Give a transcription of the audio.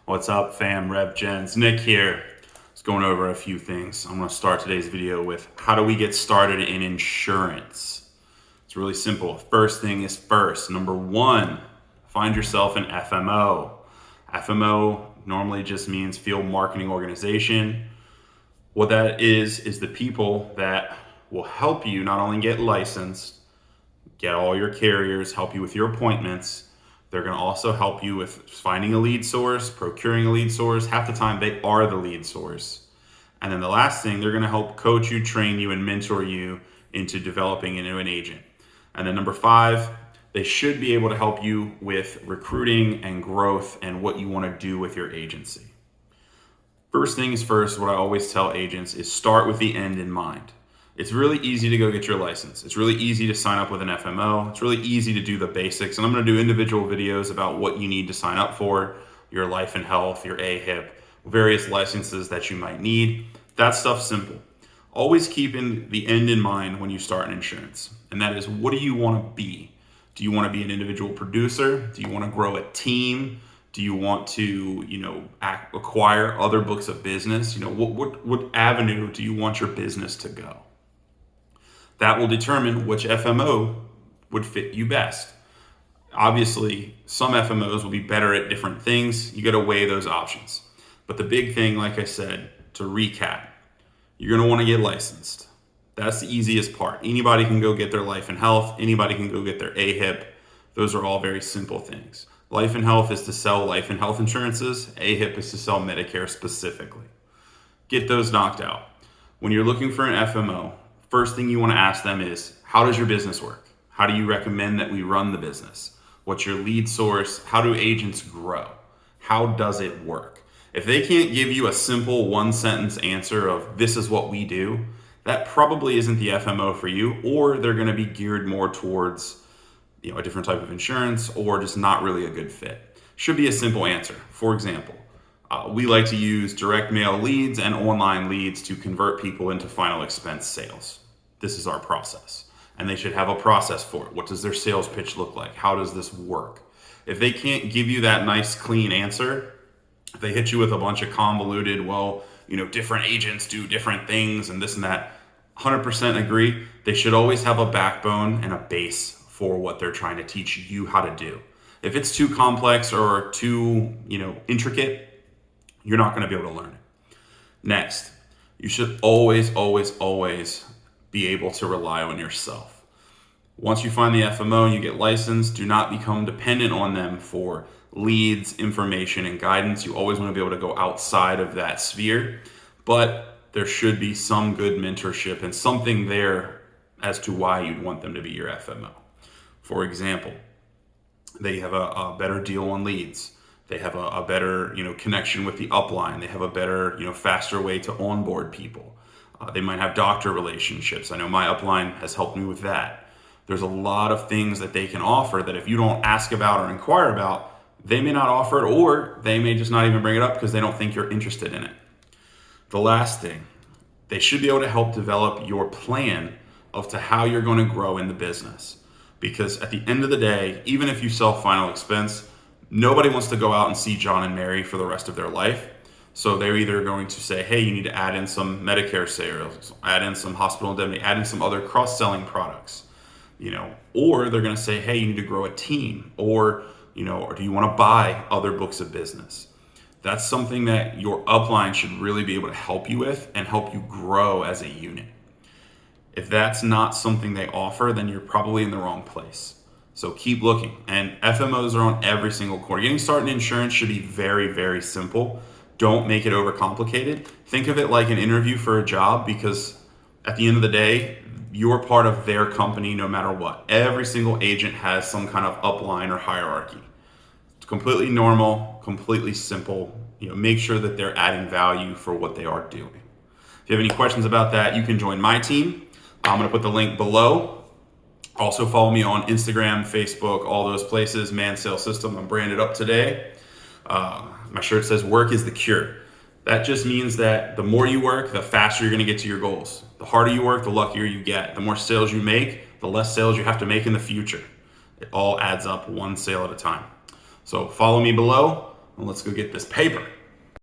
What's up, fam? Rev Gens, Nick here. Just going over a few things. I'm going to start today's video with how do we get started in insurance? It's really simple. First thing is first. Number one, find yourself an FMO. FMO normally just means Field Marketing Organization. What that is the people that will help you not only get licensed, get all your carriers, help you with your appointments. They're going to also help you with finding a lead source, procuring a lead source. Half the time, they are the lead source. And then the last thing, they're going to help coach you, train you, and mentor you into developing into an agent. And then number five, they should be able to help you with recruiting and growth and what you want to do with your agency. First thing is first, what I always tell agents is start with the end in mind. It's really easy to go get your license. It's really easy to sign up with an FMO. It's really easy to do the basics. And I'm going to do individual videos about what you need to sign up for, your life and health, your AHIP, various licenses that you might need. That stuff's simple. Always keeping the end in mind when you start in insurance. And that is, what do you want to be? Do you want to be an individual producer? Do you want to grow a team? Do you want to, acquire other books of business? What avenue do you want your business to go? That will determine which FMO would fit you best. Obviously, some FMOs will be better at different things. You got to weigh those options. But the big thing, like I said, to recap, you're going to want to get licensed. That's the easiest part. Anybody can go get their life and health. Anybody can go get their AHIP. Those are all very simple things. Life and health is to sell life and health insurances. AHIP is to sell Medicare specifically. Get those knocked out. When you're looking for an FMO, first thing you want to ask them is, how does your business work? How do you recommend that we run the business? What's your lead source? How do agents grow? How does it work? If they can't give you a simple one-sentence answer of this is what we do, that probably isn't the FMO for you, or they're going to be geared more towards a different type of insurance or just not really a good fit. Should be a simple answer. For example, we like to use direct mail leads and online leads to convert people into final expense sales. This is our process. And they should have a process for it. What does their sales pitch look like? How does this work? If they can't give you that nice, clean answer, if they hit you with a bunch of convoluted, different agents do different things and this and that, 100% agree. They should always have a backbone and a base for what they're trying to teach you how to do. If it's too complex or too, intricate, you're not going to be able to learn it. Next, you should always, always, always be able to rely on yourself. Once you find the FMO and you get licensed, do not become dependent on them for leads, information, and guidance. You always want to be able to go outside of that sphere, but there should be some good mentorship and something there as to why you'd want them to be your FMO. For example, they have a better deal on leads. They have a better, connection with the upline. They have a better, faster way to onboard people. They might have doctor relationships. I know my upline has helped me with that. There's a lot of things that they can offer that if you don't ask about or inquire about, they may not offer it, or they may just not even bring it up because they don't think you're interested in it. The last thing, they should be able to help develop your plan of to how you're going to grow in the business. Because at the end of the day, even if you sell final expense, nobody wants to go out and see John and Mary for the rest of their life. So they're either going to say, hey, you need to add in some Medicare sales, add in some hospital indemnity, add in some other cross-selling products, or they're going to say, hey, you need to grow a team, or do you want to buy other books of business? That's something that your upline should really be able to help you with and help you grow as a unit. If that's not something they offer, then you're probably in the wrong place. So keep looking. And FMOs are on every single corner. Getting started in insurance should be very, very simple. Don't make it overcomplicated. Think of it like an interview for a job, because at the end of the day, you're part of their company no matter what. Every single agent has some kind of upline or hierarchy. It's completely normal, completely simple. Make sure that they're adding value for what they are doing. If you have any questions about that, you can join my team. I'm going to put the link below. Also follow me on Instagram, Facebook, all those places. Man Sales System. I'm branded up today. My shirt says work is the cure. That just means that the more you work, the faster you're going to get to your goals. The harder you work, the luckier you get. The more sales you make, the less sales you have to make in the future. It all adds up one sale at a time. So follow me below. Well, let's go get this paper.